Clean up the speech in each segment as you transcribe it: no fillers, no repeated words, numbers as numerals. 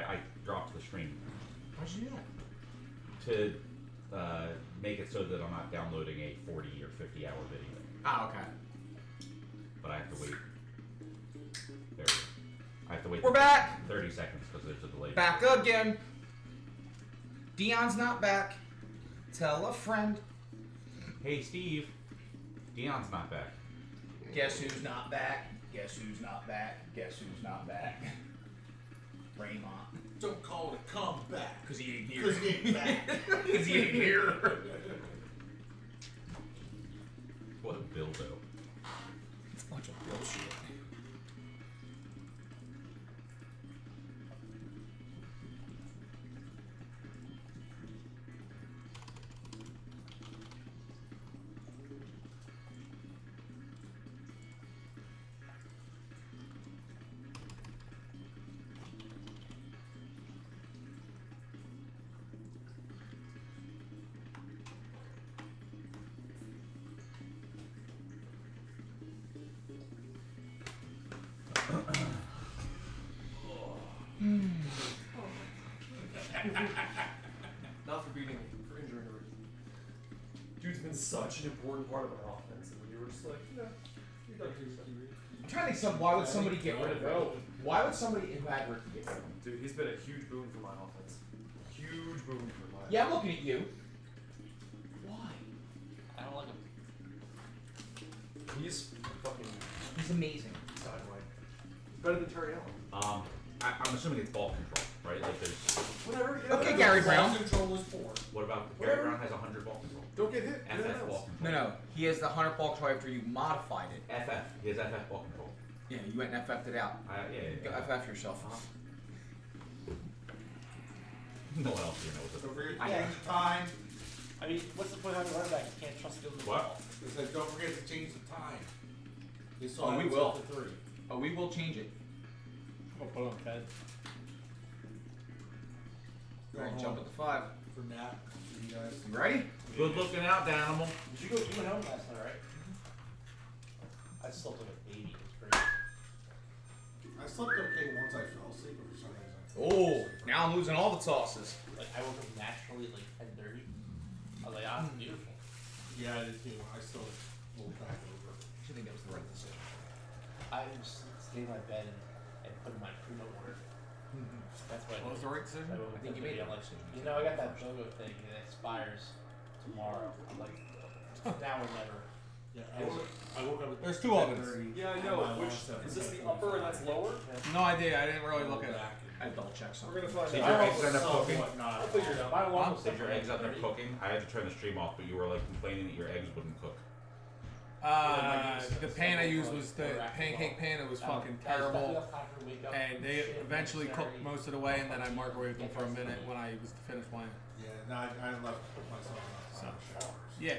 I dropped the stream. Why'd you do that? To make it so that I'm not downloading a 40 or 50 hour video. Ah, okay. But I have to wait. There we go. I have to wait. We're back! 30 seconds because there's a delay. Back again. Dion's not back. Tell a friend. Hey, Steve. Dion's not back. Guess who's not back? Guess who's not back? Guess who's not back? Raymond. Don't call it a comeback. Because he ain't here. Because he ain't back. Because he ain't here. What a dildo. It's a bunch of bullshit. Not for beating, for injuring her. Dude's been such an important part of our offense, and we were just like, no, you're done too. I'm trying to think why would somebody get rid of him? Why would somebody in bad Ricky get rid of him? Dude, he's been a huge boon for my offense. Huge boon for my Yeah, I'm looking at you. Why? I don't like him. He's fucking He's amazing. sideline. He's better than Terry Allen. I'm assuming it's ball control, right? Like there's. Whatever. Yeah, Okay, whatever. Gary Brown. Ball control is poor. What about Whatever. Gary Brown has 100 ball control? Don't get hit. FF ball control. No. He has the 100 ball control after you modified it. FF. He has FF ball control. Yeah, you went and FF'd it out. Yeah. Go FF yourself. No one else here knows Don't it. forget to I- change the time. I mean, what's the point of having a running back? You can't trust him to the What? ball. It says don't forget to change the time. They Oh, saw we it will. to 3. Oh, we will change it. I'm gonna put it on Fed. All right, jump at the 5. For Nat, for you guys. You ready? Good looking out, Danimal. Did you go? You went home last night, right? I slept like a baby. It's great. I slept okay once I fell asleep, but for some reason. Oh, now I'm losing all the tosses. Like I woke up naturally at like 10:30. I was like, ah, it's beautiful. Yeah, I did too. I still rolled back over. I should think that was the right decision. I just stayed in my bed and put in my Primo order. That's what I What was the right decision? I think you made that I'm like, decision. you know, I got that BOGO thing and it expires tomorrow. I'm like, now or never. Yeah, I woke up at There's 2 ovens. 10:30. Yeah, I know. Which is this the upper and that's lower? No idea. I didn't really look at it. Back I had to double check We're something. gonna find Did out. your eggs end up cooking? I'll figure it out. My alarm was Did your set eggs for end up 8:30. cooking? I had to turn the stream off, but you were like complaining that your eggs wouldn't cook. The pan I used was the pancake pan. It was fucking terrible. And they eventually cooked most of the way, and then I microwaved them for a minute when I was finished playing. Yeah, no, I left myself outside the showers. Yeah.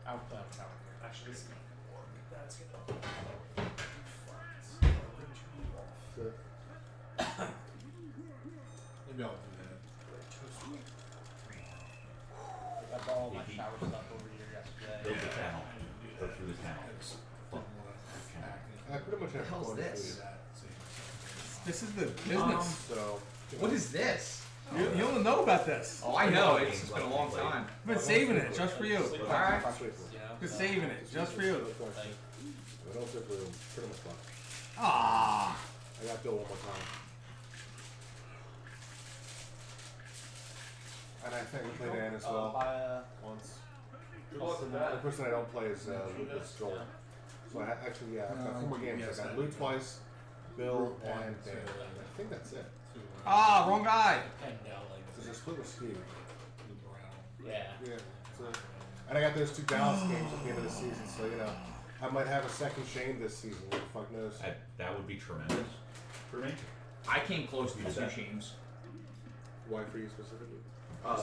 Out that tower. Actually, this is gonna work. That's gonna Maybe I'll do that. I got all my shower stuff over here yesterday. Build the channel. Go through the I channel. just didn't want to act. I pretty much have hell's fun this? with That same. This is the business. So, What is this? You don't know about this. Oh, I know. It's been a long time. I've been saving it just for you. Sleep All right. practice, you know, Been so, saving it just for you. I don't sit for pretty much fun. Ah. I got Bill one more time. And I think we played Ann as well once. Good luck with The that. person I don't play is Lucas Joel. So I actually, yeah, I've got 4 more games. I got Lou twice, Bill, and Dan. I think that's it. Ah, wrong guy. Because I split with Steve. Yeah. Yeah. So, and I got those 2 Dallas games at the end of the season, so you know, I might have a second Shane this season. Who the fuck knows? That would be tremendous for me. I came close to the 2 Shames. Why for you specifically?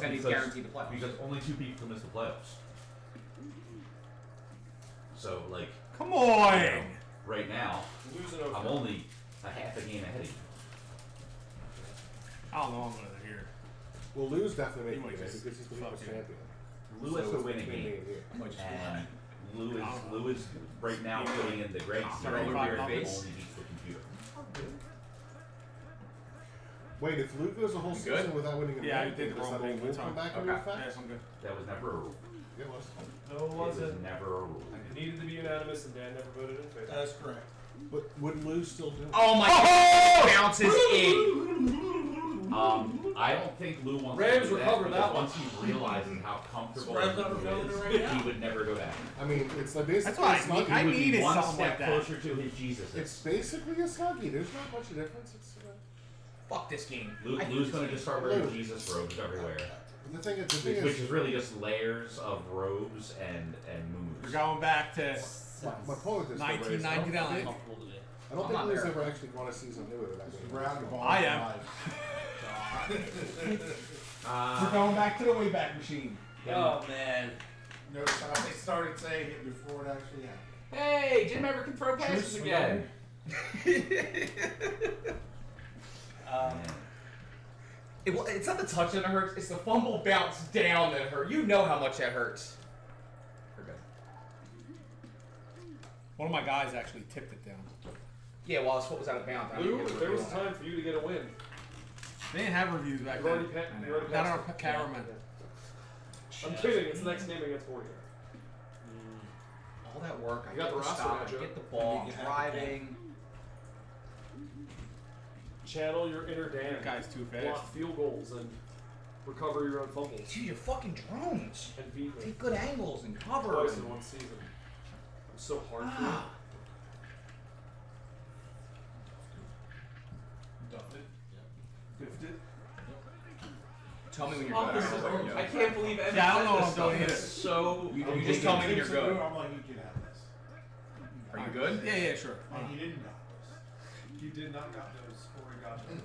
Then he's guaranteed the playoffs. Because only 2 people can miss the playoffs. So, like, Come on. right now, Losing I'm over. only a half a game ahead of you. I don't know. I'm gonna hear. Well, Lou's definitely He making might it just because he's the people's fucking- champion. Lou has to it's win a between me game. and you. I might just And Lou is right now putting in the great Sorry, zero five where nothing. he only beats the computer. Wait, if Lou goes a whole You season good? without winning a Yeah, I man, did the does wrong that thing, rule but come it's back okay. into effect? Yes, I'm good. That was never a rule. It was. No, it It was wasn't. never a rule. It needed to be unanimous, and Dan never voted in favor. That's correct. But would Lou still do it? Oh my god! Bounces in. I don't think Lou wants Rams to do recover because that one. once he realizes how comfortable Surprised Lou I'm feeling it is, right now. he would never go back. I mean, it's like basically That's why a sluggy. I He would be needed one something step like that. closer to his Jesus. It's basically a sluggy. There's not much of a difference. It's, Fuck this game. Lou's gonna just start wearing Jesus robes everywhere, the thing is, which is really just layers of robes and We're moves. going back to my point with this. though, Ray, is 1999. Comfortable today. I don't I'm think not Lou's there. ever actually won a season new with that It's game. the round of all I am. We're going back to the Wayback Machine. Oh man. Notice how they started saying it before it actually happened. Hey, Jim Ever can throw passes Truce, again. It's not the touchdown that hurts. It's the fumble bounce down that hurt. You know how much that hurts. We're good. One of my guys actually tipped it down. Yeah, while his foot was out of bounds. I Lou, didn't get if a there was review on time for you to get a win, They didn't have reviews back you've already, then. you already Not passed our it. cameraman. I'm kidding. It's the next game against Warrior. all that work. I You got get the the roster stop. I matchup. get the ball. You I'm can driving. Channel your inner Dan. That guy's too fast. Block field goals and recover your own fumbles Dude, you're fucking drones. and beat me Take good angles and cover. twice and- in one season. I'm so hard for you. Ah. Tell me when you're Oh, good. this is, I don't know. I can't believe Evan Yeah, I don't said know this what I'm stuff. doing either. It's so. You just tell me when you're good. I'm like, you can have this. Are you good? Yeah, yeah, sure. And he didn't got this. He did not got those, or he got those.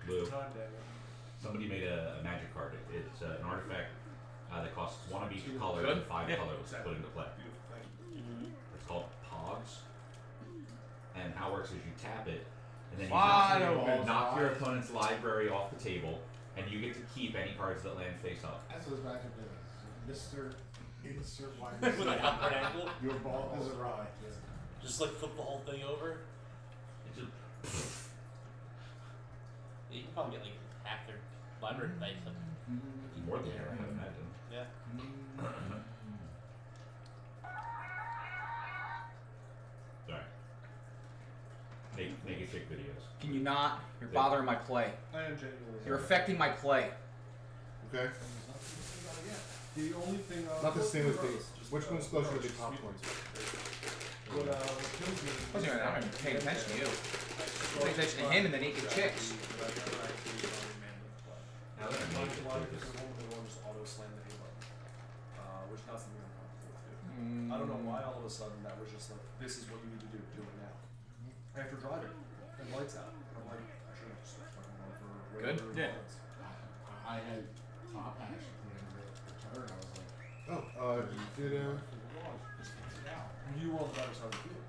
Lou, Time, Daniel. somebody made a magic card. It's an artifact that costs one of each color Good. and 5 Yeah. colors to put into play. It's called Pogs. And how it works is you tap it, and then you Wide knock, open. knock your opponent's library off the table, and you get to keep any cards that land face up. That's what his matchup is. Mr. Insert wide With receiver. a half angle. Your ball is awry. Just like flip the whole thing over. It's just, Yeah, you can probably get like half their library dice up. more than that, I would imagine. Yeah. Alright. Make it chick videos. Can you not? You're bothering my play. I am genuinely. You're affecting my play. Okay. The only thing. Not the same as gross, the. just, Which one's closer to the gross, top sweet. ones? What kills me. I wasn't even, I'm not even paying attention to you. Pay attention to him and then he can chicks. Now that I made it, Why they're because just- the one they just auto slam the A button, which not something I'm comfortable with doing. I don't know why all of a sudden that was just like, this is what you need to do it now. After driving, and lights out. I'm like, I should have just fucking gone for Good. whatever Yeah. it was. I had top actually put in the return. I was like, Oh, did just fix it out. You were on the better side of the field.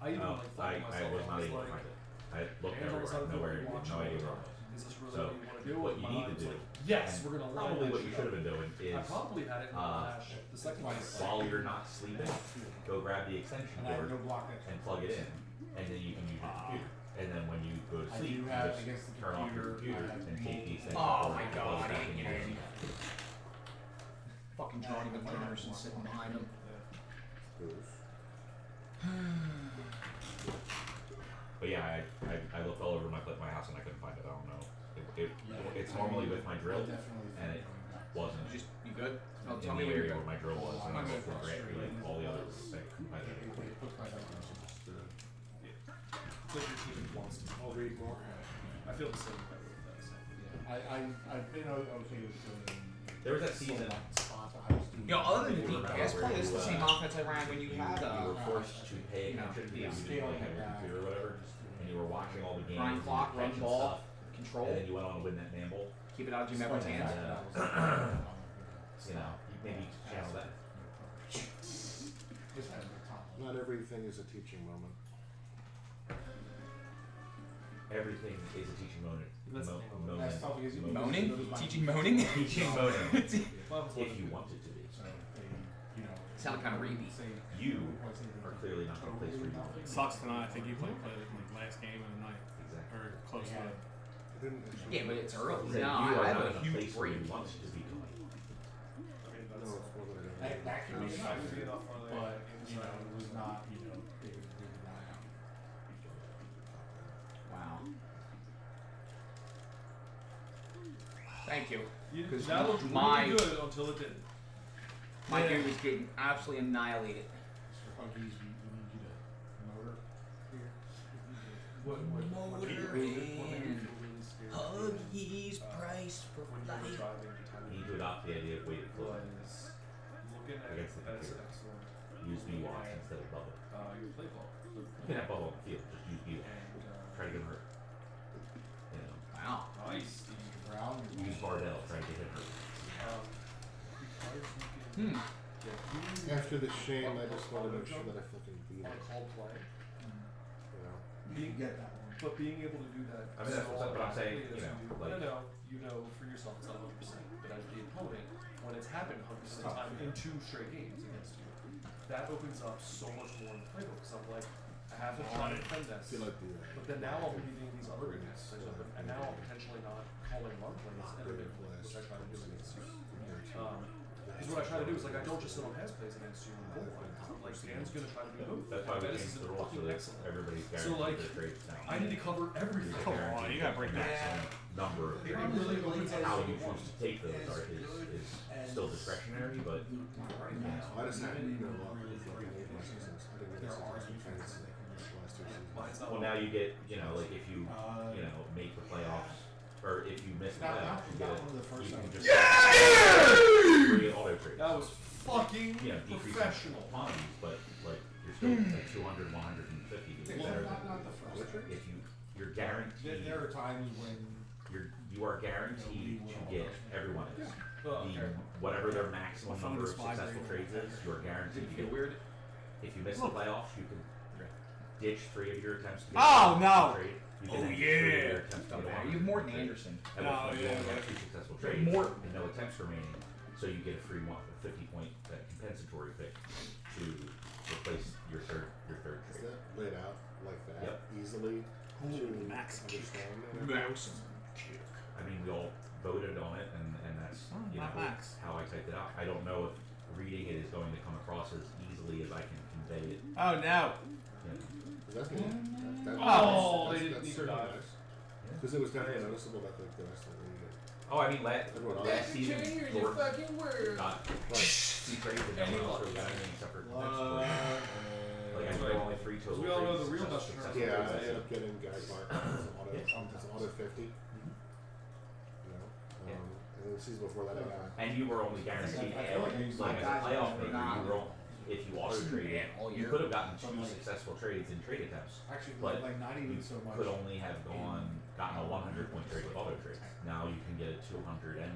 I even No, like thought to I myself, was not able to like, find it. I looked hands on the side everywhere, of the field, nowhere, watch no all idea the where it time. was. Is this really So, what you want to do? what And you my need mind to was do, like, yes, and we're gonna line probably that what you shit should have up. been doing I is, probably had it in the flash the second one. while you're not sleeping, go grab the extension And I have cord no block that. and plug it in, and then you can use your computer. And then when you go to I sleep, do you have just against the turn off your computer, computer I have and take the extension Oh cord my and plug God, it back he in ain't your getting PC. Fucking Johnny McCarson sitting behind him. But yeah, I looked all over my house and I couldn't find it. I don't know. It's normally with my drill, and it wasn't. You good? Oh, In tell the me when area you're where good. my drill was, and I I'm looked good. for Grant, like all the others. Like, I It didn't. puts my back on. Like your team wants to. I'll read more. I feel the same way with that. So. I've been okay with doing. There was that season. Spots I was doing. You know, other than the You deep remember pass where play, this is the you, same offense I ran when you had You were forced to pay you know, attention the because you didn't like have your computer or whatever, and you were watching all the games, Run and clock, your run catch and ball, stuff, control. and then you went on to win that man bowl. Keep it out of Jim Evans' hands. You know, maybe channel that. Just had the top. Not everything is a teaching moment. everything is a teaching moment. That's Moment. tough because you Moaning? those might Teaching be- moaning? Teaching moaning. Well, If you want it to be. So they, you know, Sound kind of reedy. say You are clearly not the place for you. It sucks tonight. I think you played like last game of the night Exactly. or close to it. I didn't actually- Yeah, but it's early. That No, you are I have not a in a huge place where break. you want to be tonight. I mean, No, that's it's more than I did. that could be It's enough. not gonna be enough for the But you know, it was not. You know, they did not have. Wow. Thank you. Because That looked my really good until it didn't. my dude was getting absolutely annihilated. Mr. Huggies, we need you to motor here. What Motor made you in. feel really scared? Huggies price for When you were life. driving the time You need to adopt the idea of weighted clothing. was looking at Against the that's computer. excellent. Use me watch instead of bubble. Your play ball. You can have bubble on the field, just use me watch. And Try to get him hurt. You know, Wow. nice. Mr. Brown. use Bardell, try to get him hurt. Because you can get After the shame, I just want to make sure that I fucking beat on it. a called play. You know? You can get that one. But being able to do that, I mean, that's what I'm saying, quickly you as know, do, like- I know, you know for yourself it's not 100%, but as the opponent, when it's happened 100% of the time in 2 straight games against you, that opens up so much more in the playbook. So I'm like, I have to try to defend I this. feel like the. But then now I'm reading these other games, and now I'm potentially not calling run plays and a big play, which I try to do against you. Because what I try to do is like I don't just sit on pass plays against you in the goal line. Like Dan's gonna try to do both. That's why we Dennis changed is the rules so fucking that excellent. everybody's So, guaranteed like, their trades now. I need to cover everything. Come on, you gotta break that. maximum number of It trades. really opens up How so you much. choose to take those is still discretionary, but I just had, you know, a lot of like an 8 seasons. I didn't get a season trades the last 2 seasons. Mine's not well now you get, you know, like if you make the playoffs or if you miss the playoffs, you get Not one of the first you can ones. just free auto trades. That was fucking You know, decreasing professional. quantities, but like you're still like 200, 150 is Well, better not than the first. if you're guaranteed There are times when you are guaranteed to get everyone is. Oh, okay. Whatever their maximum My phone number of just vibrated. successful trades is, you are guaranteed to get. weird? If you miss the playoffs, you can ditch 3 of your attempts to get Oh, a no. trade. You Oh, can ditch 3 of yeah. your attempts to get a Okay, you have Morton trade. Anderson. At No, which point you yeah, only have yeah. 2 successful They're trades Morton. and no attempts remaining, so you get a free 50-point compensatory pick to replace your third Is trade. that laid out like that Yep. easily to Max understand? I mean, we all voted on it, and that's Oh, you know not Max. how I typed it out. I don't know if reading it is going to come across as easily as I can convey it. Oh no. You know. That's good. Oh, they didn't need to certainly die. nice. Because it was definitely noticeable that the rest of the league. Oh, I mean, last season, Jordan fucking word. got he traded and no one else really got anything except for compensatory. Like I think there were only 3 total We all know trades, the real successful Dutch Yeah, trades. I ended up getting Guy Clark as an auto, as an auto 50. You know, and then the season before that I got. And you were only guaranteed, I feel like he's like as a guys playoff are maker, not- you were if you auto traded, all you year. could have gotten 2 successful trades in trade attempts. Actually, But like not You even so much. could only have gotten a 100-point trade with auto trades. Now you can get a 200 and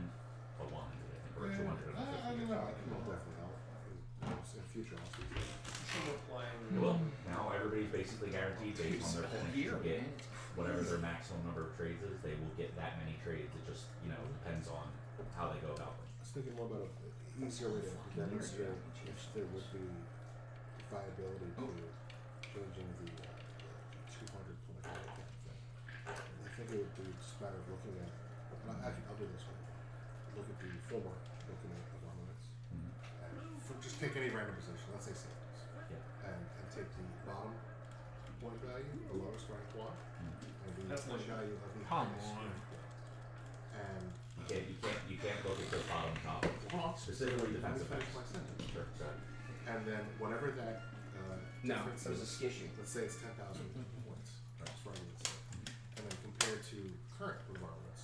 a 100, I think, or a 200 and a 50. I don't know. It will definitely help in future off seasons. Sure we're playing. Well, now everybody's basically guaranteed based on their points Year, to get man. whatever their maximum number of trades is. They will get that many trades. It just depends on how they go about them. I was thinking more about an easier way to demonstrate if there would be viability to changing the 200 point handicap thing. I think it would be just a matter of looking at, I'll do this one. Look at the former, looking at the armaments, and just take any random position, let's say safeties, and take the bottom point value, the lowest ranked one, and the That's point legit. value of the Come highest on. ranked one. And You can't look at the bottom top. Specifically defensive Let me finish backs. my sentence. Sure. And then whatever that No, difference it was a is, skishy. let's say it's 10,000 points, just for argument's sake. And then compared to current requirements,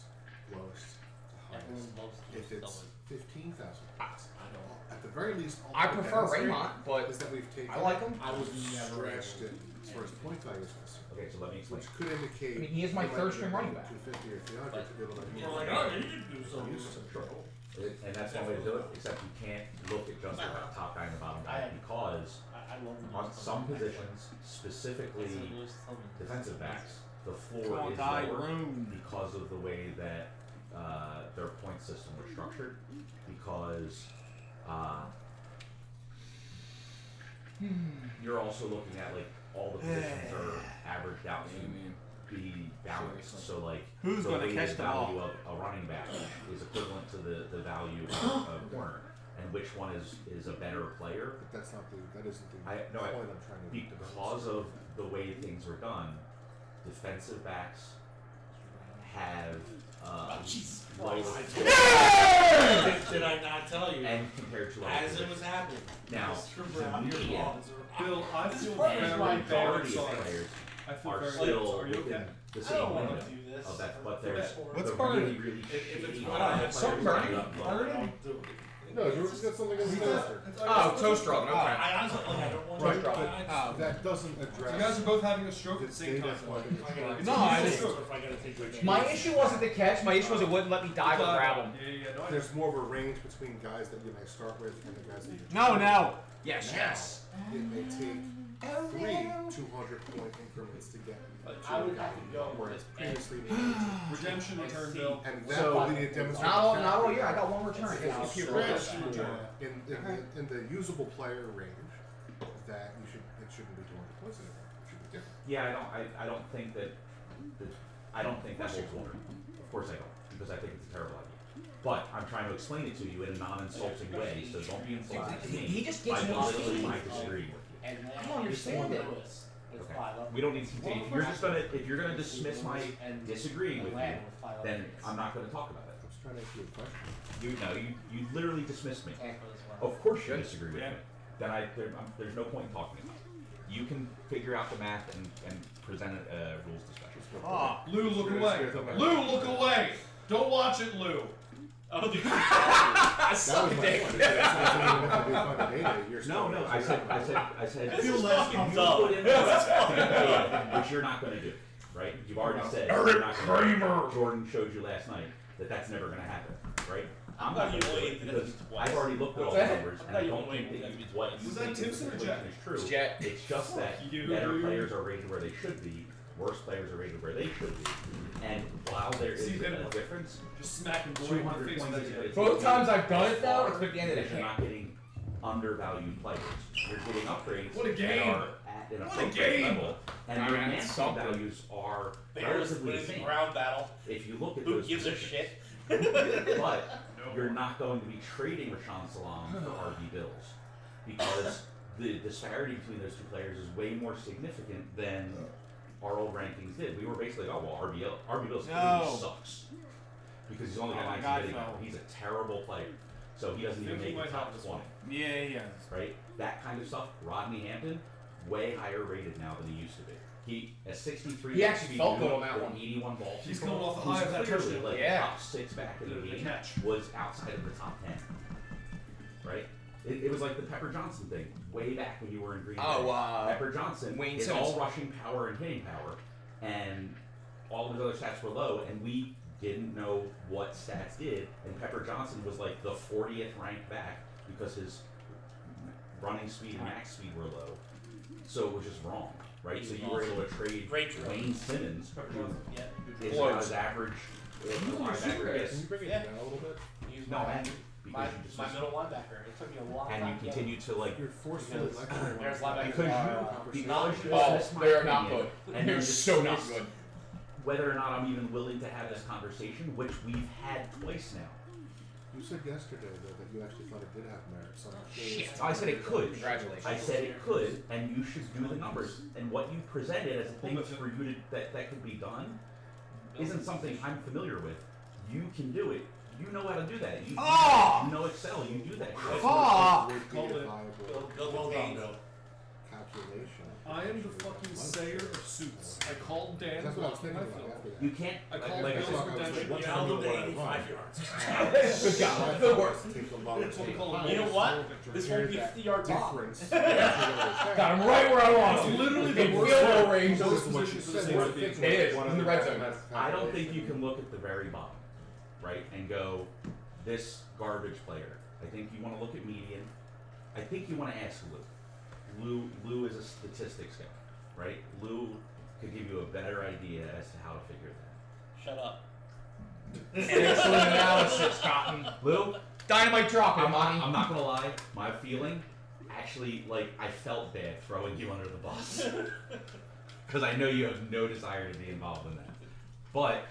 lowest to highest. Everyone loves to If it's spell 15,000 points, I don't. at the very least, all I we prefer demonstrate Raymond, but is that we've taken I like him. I was never stretched it as far as point value is concerned, Okay, so let me explain. which could indicate. I mean, he is my you might third be string getting running back. 250 or 300 to be able to. You're like, oh, you can do something. Use it. Sure. And that's one way to do it, except you can't look at just the top guy and the bottom guy because I love the on most some fun. positions, specifically That's the most fun. defensive backs, the Come floor on, is die, lower room. because of the way that their point system was structured. Because you're also looking at like all the positions are averaged out to be balanced. So like Who's the gonna weighted catch the value ball? of a running back is equivalent to the value of a corner, and which one is a better player. But that's not the, that isn't the I- no, I- point I'm trying to Because of the way things were done, defensive backs have lower Did I not tell you? and compared to other As it positions. was happening. Now, Mr. the Brown, median your balls are- Bill, I feel part is very, my very majority of sorry. players I feel are very still Are you within okay? the I same don't want window to do this. of that, but there's What's the burning? really, really If it's shitty what I have, Something players burning? that don't do it. No, George's got something in the toaster. Oh, toaster oven. Okay. I honestly, like, I don't want Right, to. but that doesn't You guys address are both having a stroke at the the same data time. point. No, I just- just- If I gotta take my My issue wasn't the catch. My issue was it wouldn't let me dive or grab him. Yeah, no, I There's more of a range between guys that you may start with and the guys that you No, no. Yes, Now, yes. it may take 3 200-point increments to get I would have to go whereas with previously needed to. Redemption return, Bill. And that So, will be a demonstration. Not all year. I got one return. If you Yeah, stretch in the usable player range, that it shouldn't be 200 points anymore. It should be different. Yeah, I don't think that holds water. Of course I don't, because I think it's a terrible idea. But I'm trying to explain it to you in a non-insulting way, so don't be insulted to me. He just gets by no belittling steam. my disagreeing with you. And I don't understand it. Okay. We don't need to continue. If you're gonna dismiss my disagreeing with you, then I'm not gonna talk about it. I was trying to ask you a question. You literally dismissed me. Of course you disagree with Yeah. me. Then there's no point in talking about it. You can figure out the math and present a rules discussion. Ah. Lou, look away. Lou, look away. Don't watch it, Lou. Oh, the That was my point. It's not even if we find the data, you're still. No, I said. This you is fucking put dumb. in the which you're not going to do, right? You've already said you're not gonna do. Jordan showed you last night that that's never going to happen, right? I'm not going to do it because I've already looked at all the numbers and I don't think that what you Was that think is Timson or Jet? true. Jet. It's just that you. better players are rated where they should be, worse players are rated where they should be, and while there is See, a then- difference, Just smacking boy in the 200 face points with is that. Both times I've done it though, it's been the end of the because you're game. not getting undervalued players. You're getting upgrades What a that game! are at an What a appropriate game! level, and I your mean, management something. values are Bears relatively the wins the same. ground battle. If you look at Who those gives a positions. shit? But you're not going to be trading Rashawn Salam for RB Bills because the disparity between those two players is way more significant than our old rankings did. We were basically, oh well, RB Bills No. sucks because he's only Oh my got 19 God, hitting no. power. He's a terrible player, so he doesn't even Think he make might the top have this 20. Yeah, yeah. Right? That kind of stuff. Rodney Hampton, way higher rated now than he used to be. He at 63. He actually speed felt good dude on that with one. 81 ball. He's coming off the high of that clearly touchdown. like Yeah. top 6 back in the The game. catch. Was outside of the top 10. Right? It was like the Pepper Johnson thing way back when you were in Green Bay. Oh, Pepper Johnson Wayne is Simmons. all rushing power and hitting power, and all of his other stats were low, and we didn't know what stats did, and Pepper Johnson was like the 40th ranked back because his running speed and max speed were low, so it was just wrong, right? So you were able to trade Great trade. Wayne Simmons, who Yeah. is about as average as a Can linebacker you is. bring it Yeah. down a little bit? He's No, my, and my, because you just my middle linebacker. It took me a long and time you to get continue to like You're forcefully Because lecturing. there's on linebackers because are, you because you Oh, dismiss my they're not opinion, good. and They're then so not dismiss good. whether or not I'm even willing to have this conversation, which we've had twice now. You said yesterday though that you actually thought it did have merit. So I'm curious. Shit. I said it could. Congratulations. I said it could, and you should do the numbers. And what you presented as things for you to that could be done isn't something I'm familiar with. You can do it. You know how to do that. You know Excel. You do that. shit. Fuck! Would be Called a it. viable Bill Gaines. calculation. I am the fucking sayer of suits. I called Dan. That's what I was blocking thinking my about phone. after that. You can't. I called like I Bill's said, redemption. What Yeah, time I'll do look you at wanna 85 run? yards. Good God, the worst. Take the longer It's what we take call time. a You know what? This won't be Compare 50-yard bomb. difference. Got him right where I want It's him. literally Big the worst field goal part. range. This Those is what you positions are the said. same We're as thinking It is, one in of the red mathematical zone. I don't think you calculations. can look at the very bottom, right, and go, this garbage player. I think you want to look at median. I think you want to ask Lou. Lou is a statistics guy, right? Lou could give you a better idea as to how to figure that. Shut up. Excellent analysis, Cotton. Lou, Dynamite drop it, I'm Monty. not gonna lie. My feeling, actually, like I felt bad throwing you under the bus because I know you have no desire to be involved in that, but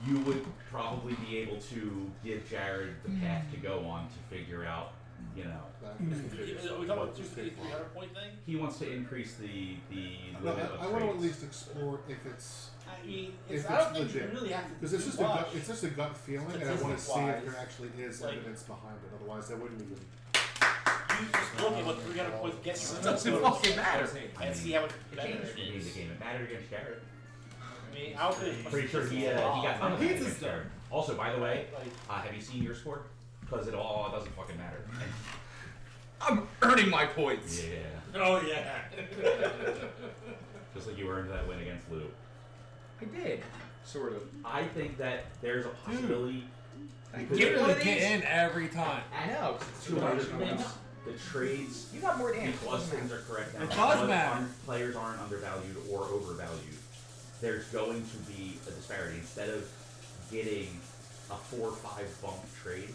you would probably be able to give Jared the path to go on to figure out, you know. Are we talking about 300 point thing? He wants to increase the No, limit of I want to at trades. least explore if it's I mean, if I don't it's think legit. you really have to because it's do just much. it's just a gut feeling, and I want to see if Statistic-wise, there actually is like- evidence behind it. Otherwise, I wouldn't even. You just look at what 300 points gets you. It doesn't fucking matter. And see how much It better changed it for me is. the game. It mattered against Jared. I mean, I don't think Pretty sure he got none of that Pizza's against done. Jared. Also, by the way, Like, have you seen your score? Because it all doesn't fucking matter. I'm earning my points. Yeah. oh yeah. Just like you earned that win against Lou. I did. Sort of. I think that there's a possibility. because Get one of Literally get these. in every time. I know. 'cause it's 200 too points, much. the trades, You got more than because things are correct now. It does because matter. Players aren't undervalued or overvalued. There's going to be a disparity. Instead of getting a 4 or 5 bump trade,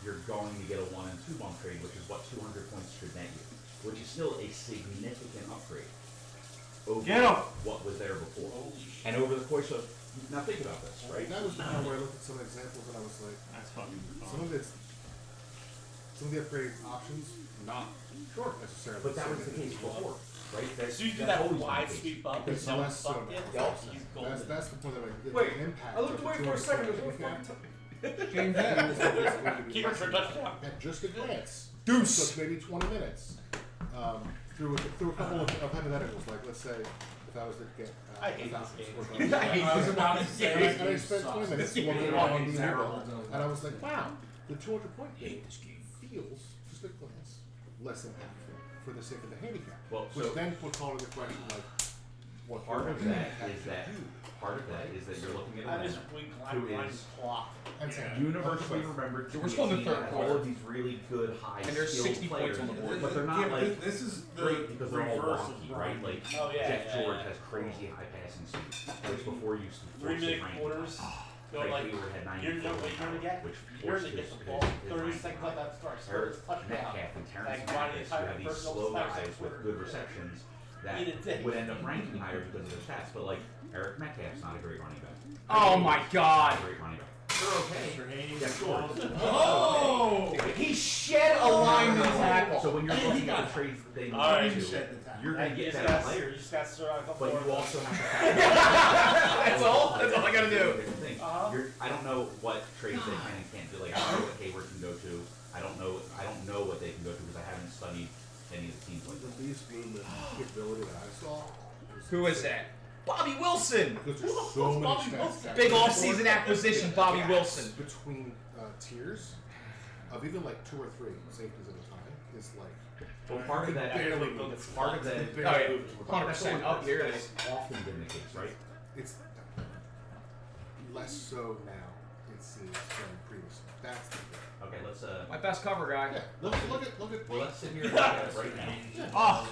you're going to get a 1 and 2 bump trade, which is what 200 points should net you, which is still a significant upgrade over Get 'em. what was there before. And over the course of, now think about this, right? That was the time where I looked at some examples and I was like, That's fucking some of the upgrade options not short necessarily. But that was the case before, right? So you do that's that always been wide the case. sweep up and It's someone less so fucked now. it. Yep. He's golden. That's the point that I Wait, the impact. I looked of the away for a 200 second. point It was handicap James is Harden. going to be Keep it for a less touchdown. at just a glance. Deuce. Took maybe 20 minutes. Through a couple of hypotheticals, like let's say if I was to get I hate this 1,000 game. scores. I was about to And I spent 20 minutes looking It's around fucking the terrible. table, and I was like, wow, the 200 point game feels, just at a glance, less impactful for the sake of the handicap. Well, Which so- then puts all into question, like, what Part of the that impact is that could do. part of that is that you're looking at That a is lineup weak who line is clock. And so- universally remembered to We're be still in the a team third that has quarter. all of these really good high And there's skilled 60 players, points on the board. but they're not Yeah, like this is the great because they're all reverse wonky, of right? Like Oh, yeah, Jeff yeah, George yeah. has crazy high passing speed, which before used to 3 force his minute ranking quarters. up. So Craig like, Hayward had you're 94 what you're gonna get. which You're forced gonna get his- the ball his 30 ranking seconds up. left that starts. Eric First touchdown. Metcalf and Terrence Like, why do you Mathis, who type have these personal slow stats guys on with Twitter? good receptions that Eat a dick. would end up ranking higher because of their stats. But like Eric Metcalf's not a great running back. Oh my god. Not a great running back. They're okay. Jeff George. Oh! He shed a lineman tackle. So when you're looking at the trades that they need Alright. to do, you're going to You get just better gotta- players, You just got to throw out a couple but you more. also have to factor That's all I gotta do. different things. Uh-huh. I don't know what trades they can and can't do. Like I don't know what Hayward can go to. I don't know what they can go to because I haven't studied any of the teams like The this. least movement capability that I saw. was Who is that? Bobby Wilson! Because there's so many Bobby stats. Wilson? that- Big off-season acquisition, Bobby gaps Wilson. Between tiers of even like 2 or 3 safeties at a time is like Well, part of that barely actually, move. part of that, They Oh, barely yeah. move. 100% up here. That's often been the case, right? It's less so now, it seems, than previously. That's the thing. Okay, let's My best cover guy. Yeah, look at. well let's sit here and look at it right now. Oh,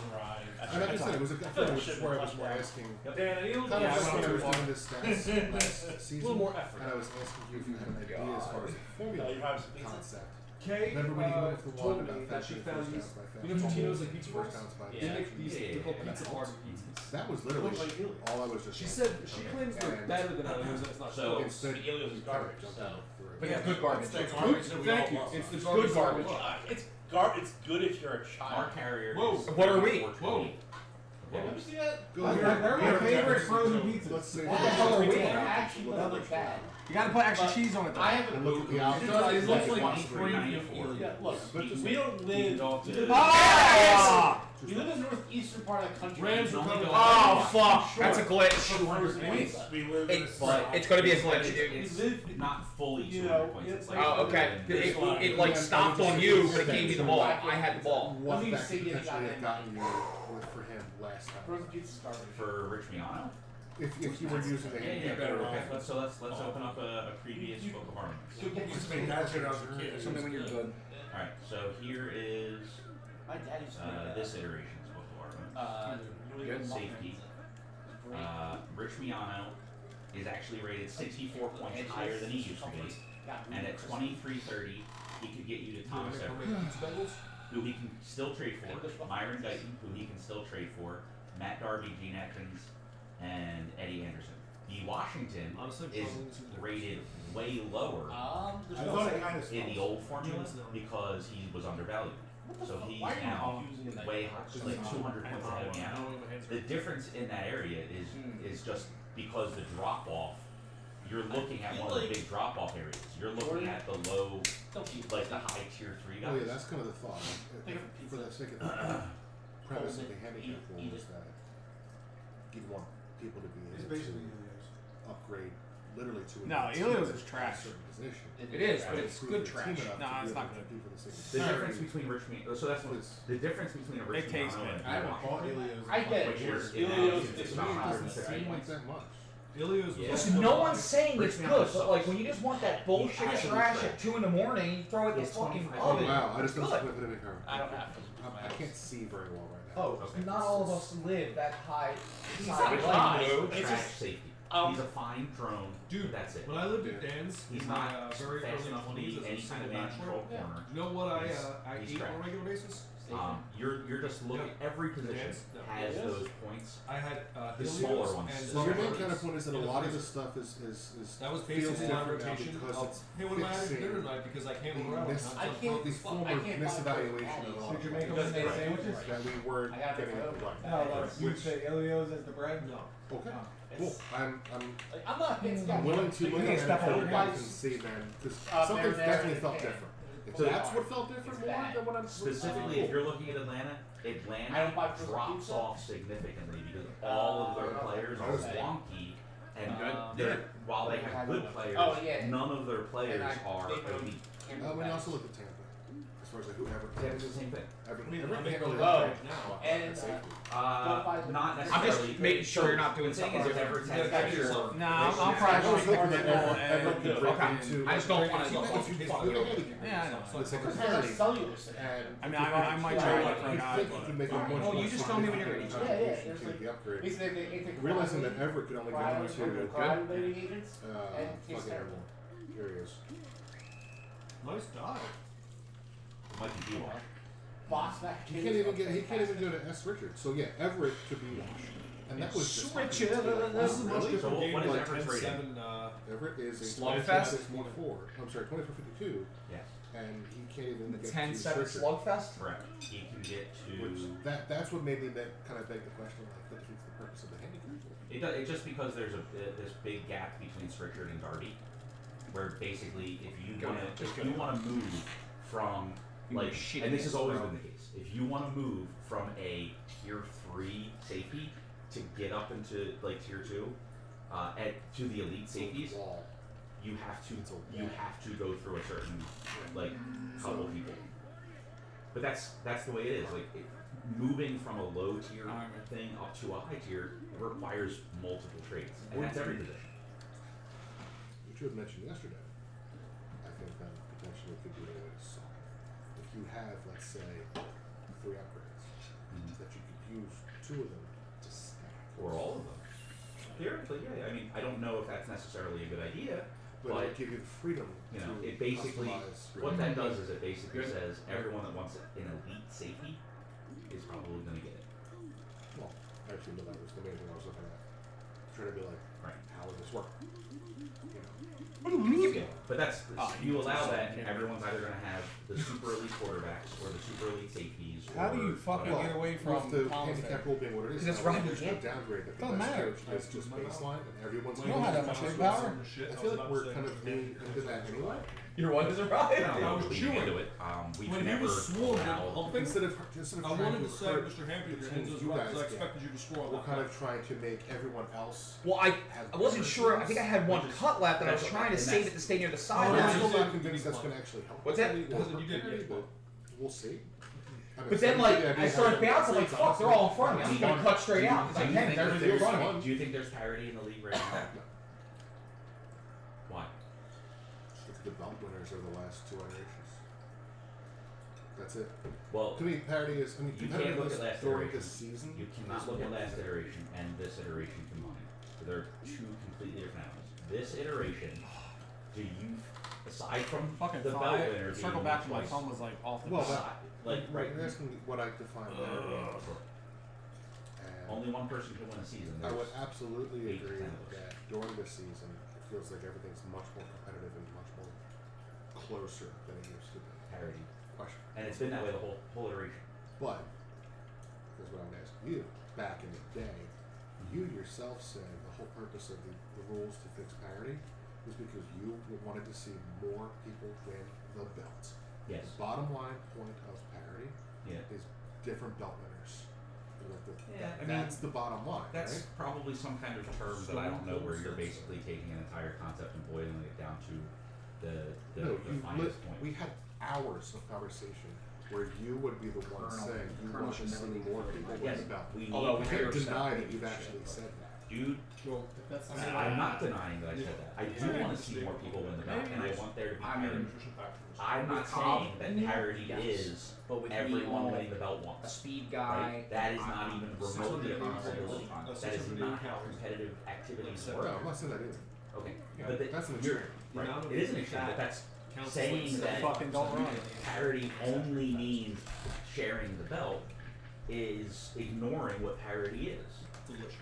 And like I said, it was a good thing, which is where I was more asking. Dan, I need a little Kind of more like when I was effort. doing this stats last season, little more effort. and I was asking you if you had an idea as far as the formula You have some pizza? concept. Kay Remember when you went with the one told me about that she fetching found first these. downs by You know fetching, Totino's like pizza first bars? downs by Yeah. They make these Yeah, they're called yeah, pizza yeah. bars and pizzas. That was literally all I was just. She said she claims they're And better than others. That's not So- true. Instead, Elio's you garbage, kind of so. jumped through it. But it's good garbage. It's the Good. garbage that we Thank all you. love. It's the Good garbage. garbage. It's good if you're a child. Mark Carrier. Whoa. is What are we? 420. Let me see that. Go they're ahead. my favorite frozen Let's pizzas. say What the hell are we? Actually, doesn't look bad. You gotta put extra But cheese on it though. I haven't. And look at the options. It looks like 23.94. Yeah, look, But just- we don't live. Ah! We live in the northeastern part of the country. Rams We are don't coming. live Oh fuck! Sure. That's a glitch. for 100 points. We live in a It's gonna be a glitch, dude. It's We live- not fully you 200 know, points. it's It's like- like Oh, okay. It like stopped on you when it gave me the ball. I had the ball. What Let me that see could if potentially I have got gotten you for him last time. Frozen pizza's garbage. for Rich Miano. if you were using a Yeah, better okay. off. So let's open up a previous book of armaments. Just make that shit out of the kid. Something when you're good. All right. So here is My dad used to do that. this iteration's book of armaments. Good Safety. Rich Miano is actually rated 64 points higher than he used to be, and at 2330, he could get you to Thomas Everett, who he can still trade for, Myron Guyton, who he can still trade for, Matt Darby, Gene Atkins, and Eddie Anderson. The Washington is rated way lower I thought it kind of in the old formula because he was undervalued. So he's now way high, like 200 points ahead of Miano. The difference in that area is just because the drop off. You're looking at one of the big drop off areas. You're looking at the low, like the high tier 3 guys. Oh yeah, that's kind of the thought. For the sake of the premise of the handicap rule is that you want people to be It's able basically to upgrade literally to No, a team Ilios at is trash. a certain position. It is, but it's Improve good their team trash. enough No, to be it's able not to good. compete for the sake of The difference between Rich Miano, so that's what the difference between a Rich It tastes Miano good. and I haven't Washington, bought Ilios. I get which it. is Ilios it's is about not It doesn't 150 seem like points. that much. Ilios was Yeah. Listen, no one's saying Rich it's Miano good, but sucks. like when you just want that bullshit Actually trash trash. at 2 in the morning, you throw it in the It's fucking 25 Oh oven. wow, I just don't Good. flip it in the car. I don't have to. I can't see very well right now. Oh, Okay. not all of us live that high. He's side not of a life, trash dude. It's just- safety. Um, He's a fine drone. Dude, That's it. when I lived at Dan's He's in not my very fast early enough to 20s be as a any kind single of man bachelor, control corner. you know what I He's eat on trash. a regular basis? You're just looking. Every position Yes. No. has Yes. those points. I had The Ilios smaller ones. and So your main Starbursts counterpoint is that a in the lot of freezer. this stuff is That was feels basically my different now rotation because of, it's hey, what am I having for fixing dinner tonight? Because I can't move around. this I can't- this form I of can't buy misevaluation of those all Did you of make it. them in Right. sandwiches? that we weren't I gotta getting make it my right. No, like you Which- say Ilios as the bread? No. Okay, It's- cool. I'm Like, I'm not a pizza guy. I'm willing to look can at step it on and your see then because Uh, something marinara definitely and felt pan. different. If So that's what felt different It's more bad. than what I'm Specifically, if you're looking at Atlanta, I Atlanta don't buy frozen drops pizza. off significantly because all of their players are okay. wonky, and Yeah. while they have good players, Oh, yeah. none of their players And are they don't- elite. when you also look at Tampa, as far as like whoever It's the same thing. every I mean, every I'm making handle a Oh. right now. And, Not I'm necessarily. just making sure you're not doing The thing something is, if Everett's Yeah, has that's extra- yourself. No, I'm I probably was going hoping to that go Everett could break Okay. into. I just don't want if to you look if you fuck fuck you. Yeah, I know. So it's like a Because parody. that's cellulosis in it. And I mean, I might try it for a you guy, think you can make a much Well, you more just tell me when you're ready. significant Yeah, yeah, contribution there's to like- the upgrade. Basically, they take Realizing that Everett could only go into coagulating agents and fucking tastes terrible. areas. Nice dive. Might be D-Wash. Boss back. He can't even go to S. Richard. So yeah, Everett could be washed. And that was just Richard. This is a much Really? different So game what is than Everett's rating? 10-7, Everett is a Slugfest? 24. I'm sorry, 24-52, Yes, and he can't even The get 10-7 to Richard. slugfest? correct. He can get Which to. that's what made me kind of beg the question, like, that defeats the purpose of the handicap rule. It's just because there's this big gap between Strickland and Darby, where basically if you want to move from like, shitty and this has always bro. been the case, if you want to move from a tier 3 safety to get up into like tier 2, to the elite safeties, Wall. you have to It's a wall. go through a certain like couple people. But that's the way it is. Like moving from a low tier thing up to a high tier requires multiple trades, and that's every position. Which you had mentioned yesterday. I think that potentially could be a way to solve. If you have, let's say, 3 upgrades, that you could use 2 of them to stack. Or all of them. Theoretically, yeah. I mean, I don't know if that's necessarily a good idea, But it would give you the freedom you to know, it basically customize what your- that does is it basically says everyone that wants an elite safety is probably going to get it. Well, actually, no, that was the main thing I was looking at. Trying to be like, Right. how would this work? You know. But that's you allow that, and everyone's either going to have the super elite quarterbacks or the super elite safeties. How do or you fucking whatever. get away With from the Thomas handicap rule being what it is, Because it's now, right there's no again. downgrade that the Doesn't best matter. coach is just baseline and everyone's You don't have that much going power. I feel like we're kind of new into that anyway. Your one is right. No, I was we chewing. into it. We've When he never was sworn to allowed- helping, Instead of I trying wanted to to say, hurt Mr. Hampton, the your teams hands as you well, guys because I get, expected you to score on we're that. kind of trying to make everyone else Well, I wasn't sure. I think I had one cut left, and I was trying to save it to stay near the I'm sideline. still not convinced that's going to actually help. What's that? Because you did, Maybe, yeah. but we'll see. But then, like, I started bouncing, like, fuck, they're all in front of me. I'm just gonna cut straight out because I Do you can. think They're that in front of me. do you think there's parity in the league right now? Why? The belt winners are the last 2 iterations. That's it. Well, To me, parity is. I mean, you can't look at competitiveness last during iteration. this season. You cannot look at last iteration and this iteration combined. They're two completely different animals. This iteration, do you, aside from Fucking the belt fine. winner Circle being back to my twice, phone was like off the Well, top. aside- like right, You're asking me what I define parity as. And only one person can win a season. I would There's absolutely 8 to agree 10 of us. that during this season, it feels like everything's much more competitive and much more closer than it used to be. parity, Question. and it's been that way the whole iteration. But, here's what I'm going to ask you. Back in the day, you yourself said the whole purpose of the rules to fix parity was because you wanted to see more people win the belts. Yes. The bottom line point of parity Yeah. is different belt winners. Yeah, I mean, That's the bottom line, That's right? probably some kind of term that I don't know, where you're basically taking an entire concept and boiling it down to the No, finest point. we had hours of conversation where you would be the one Colonel- saying you Colonel want to should see never leave more the people fight. win Yes, the belt. we need Although You we can't hear deny stuff, that you've shit, actually but- said that. Dude, Well, if that's the I'm not denying that I said that. I do want to see more people win the belt, and I want there to be I'm in parity. nutrition factors. I'm not With Cobb saying that in there? parity Yes. is But with me everyone all winning the belt a once. speed guy. Right? That is not even remotely a 680 possibility. calories. That is 680 not how calories. competitive activities No, work. I'm not saying that either. Okay, Yeah, but that's an you're extreme. right. It is an extreme, but that's saying that Fucking don't run. parity only means sharing the belt is ignoring what parity is. Delicious.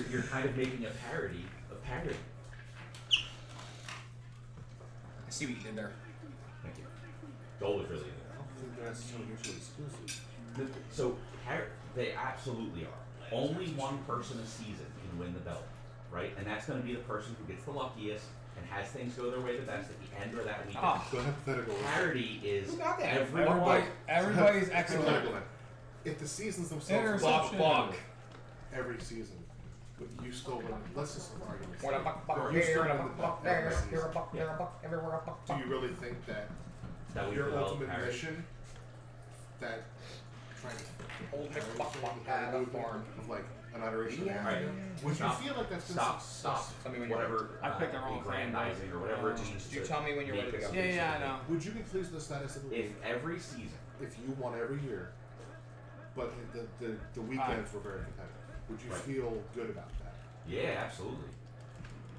You're kind of making a parody of parity. I see what you did there. Thank you. Goal was really I don't think they're necessarily mutually exclusive. good. So they absolutely are. Only one person a season can win the belt, right? And that's going to be the person who gets the luckiest and has things go their way the best at the end of that weekend. Ah. So hypothetical. Parity is Who got that? everyone. Everybody's excellent. Hypothetical. If the seasons themselves Interception. Fuck. every season, but you still win. Let's just for argument's What a sake, buck, buck you here, still and a win the buck, belt buck every there, here a season. buck, there a buck, everywhere a buck. Do you really think that That we your develop ultimate parity. mission, that trying to Old parity McBuck thing buck you had at a movement farm. of like an iteration Yeah. Right. would Stop. you feel like that's been Stop. successful? Tell me when you're Whatever. I picked the wrong thing, aggrandizing or whatever it means. You to tell me when you're make ready to a go. Yeah, season. yeah, I know. Would you be pleased with the status of the If league every season, if you won every year, but the weekends were very competitive? Would you Right. feel good about that? yeah, absolutely,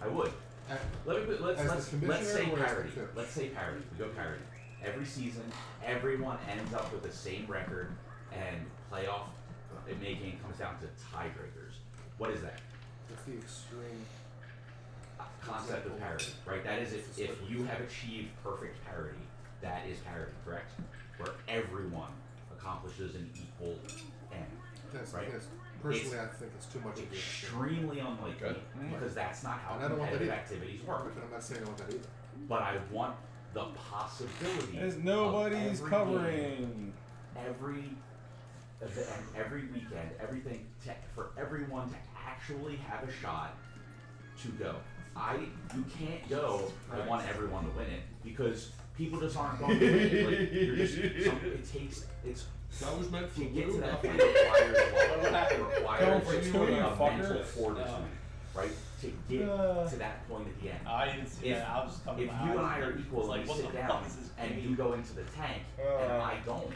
I would. At- Let's As the let's commissioner say or as the parity. coach? Let's say parity. We go parity. Every season, everyone ends up with the same record, and playoff making comes down to tiebreakers. What is that? That's the extreme. Concept of parity, right? That is if you have achieved perfect parity, that is parity, correct? Where everyone accomplishes an equal end. Personally, I think it's too much of the extreme. Extremely unlikely Good. because that's not how And I don't want that competitive either. activities And work. I'm not saying I want that either. But I want the possibility. There's of nobody's every covering. game, every event, every weekend, everything for everyone to actually have a shot to go. You can't go. I want everyone to win it because people just aren't going to win it. Like, you're just, it's That was meant for to get to Lou, that not point for requires Going for two, you a fucker. mental fortitude, right? To get to that point at the end. I didn't see If, that. I was just coming if by. you and I are equal, like, and what we sit the down fuck is this and game? you go into the tank and I don't,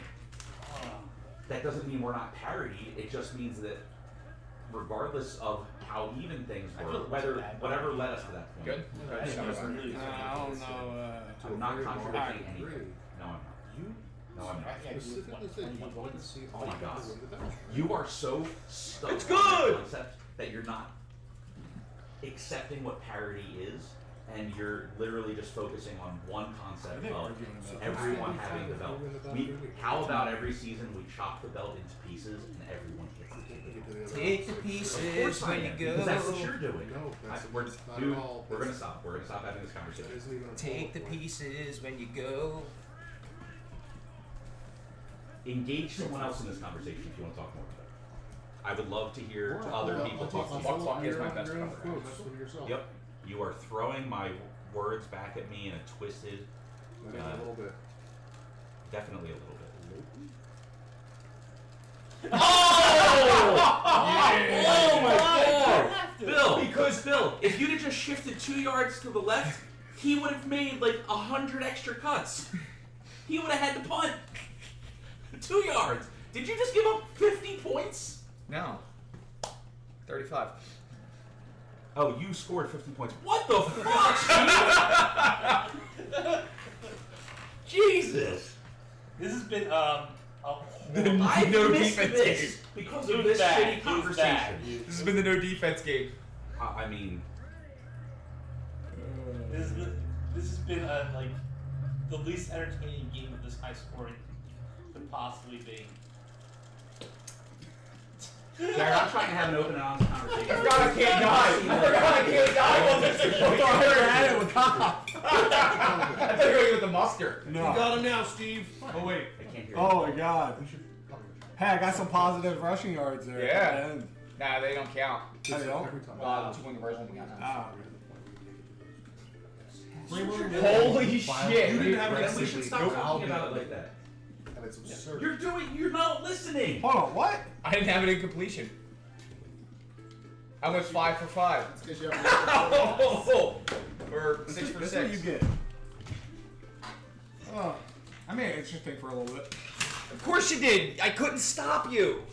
that doesn't mean we're not parity. It just means that regardless of how even things I were, feel bad. whatever led us to that point. Good. I didn't know it was really I don't know. To I'm a not very large contradicting degree, anything. No, I'm not. You No, I'm not. specifically said you wanted to see all Oh my people God. win the belt. You are so stuck It's on that good! concept that you're not accepting what parity is, and you're literally just focusing on one concept They're of arguing about everyone having the belt. How about every season we chop the belt into pieces and everyone gets it? Take the Of pieces course I when you am, go. because that's what you're doing. No, that's we're, not dude, at all. we're gonna That's- stop. We're gonna stop having this That conversation. isn't even a Take the bullet point. pieces when you go. Engage someone else in this conversation if you want to talk more about it. I would love to hear other people talk I'll about Buck Buck is my your- best your own cover. quote, that's what yourself. Yep. You are throwing my words back at me in a twisted, Maybe a little bit. definitely a little bit. Oh my God! Bill, Because Bill, if you'd have just shifted 2 yards to the left, he would have made like 100 extra cuts. He would have had to punt. 2 yards. Did you just give up 50 points? no. 35. Oh, you scored 50 points. What the fuck? Jesus. This has been I've No missed defense this game. because of this shitty conversation. This has been the no defense game. I mean, This has been like the least entertaining game of this high scoring could possibly be. Jared, I'm trying to have an open and honest conversation. I forgot I can't die. I had it with Cobb. thought you were going with the mustard. No. You got him now, Steve. Oh wait. I can't hear Oh my God. Hey, I got some positive rushing yards there. Yeah. And, Nah, they don't count. I don't. Well, the 2-point version we got now. Ah. Holy shit. You didn't have you. an And we should stop Nope. talking about it like that. And it's absurd. You're not listening. Hold on, what? I didn't have an incompletion. I went 5 for 5. It's 'cause you have Or 6 for This 6. is what you get. Oh, I made it interesting for a little bit. Of course you did. I couldn't stop you.